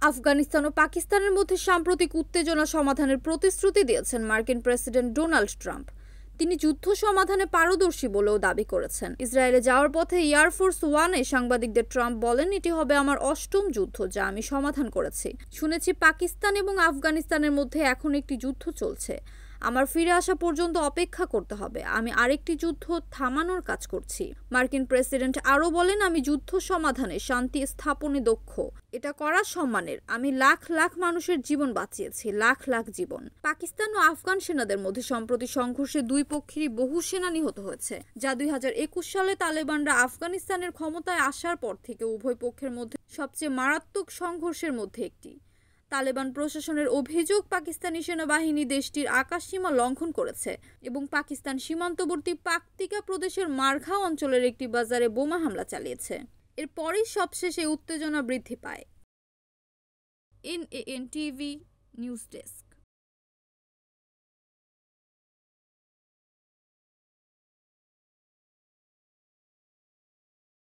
আফগানিস্তান ও পাকিস্তানের মধ্যে সাম্প্রতিক উত্তেজনা সমাধানের প্রতিশ্রুতি দিয়েছেন মার্কিন প্রেসিডেন্ট ডোনাল্ড ট্রাম্প। তিনি যুদ্ধ সমাধানে পারদর্শী বলেও দাবি করেছেন। ইসরায়েলে যাওয়ার পথে এয়ারফোর্স ওয়ানে সাংবাদিকদের ট্রাম্প বলেন, এটি হবে আমার ৮ম যুদ্ধ যা আমি সমাধান করেছি। শুনেছি পাকিস্তান এবং আফগানিস্তানের মধ্যে এখন একটি যুদ্ধ চলছে। আমার ফিরে আসা পর্যন্ত অপেক্ষা করতে হবে। আমি আরেকটি যুদ্ধ থামানোর কাজ করছি। মার্কিন প্রেসিডেন্ট আরও বলেন, আমি যুদ্ধ সমাধানে শান্তি স্থাপনে দক্ষ। এটা করা সম্মানের। আমি লাখ লাখ মানুষের জীবন বাঁচিয়েছি, লাখ লাখ জীবন। পাকিস্তান ও আফগান সেনাদের মধ্যে সম্প্রতি সংঘর্ষে দুই পক্ষেরই বহু সেনা নিহত হয়েছে, যা ২০২১ সালে তালেবানরা আফগানিস্তানের ক্ষমতায় আসার পর থেকে উভয় পক্ষের মধ্যে সবচেয়ে মারাত্মক সংঘর্ষের মধ্যে একটি। তালেবান প্রশাসনের অভিযোগ, পাকিস্তানি সেনাবাহিনী দেশটির আকাশসীমা লঙ্ঘন করেছে এবং পাকিস্তান সীমান্তবর্তী পাকতিকা প্রদেশের মারঘা অঞ্চলের একটি বাজারে বোমা হামলা চালিয়েছে। এরপরই সবশেষে উত্তেজনা বৃদ্ধি পায়। NAN TV news desk.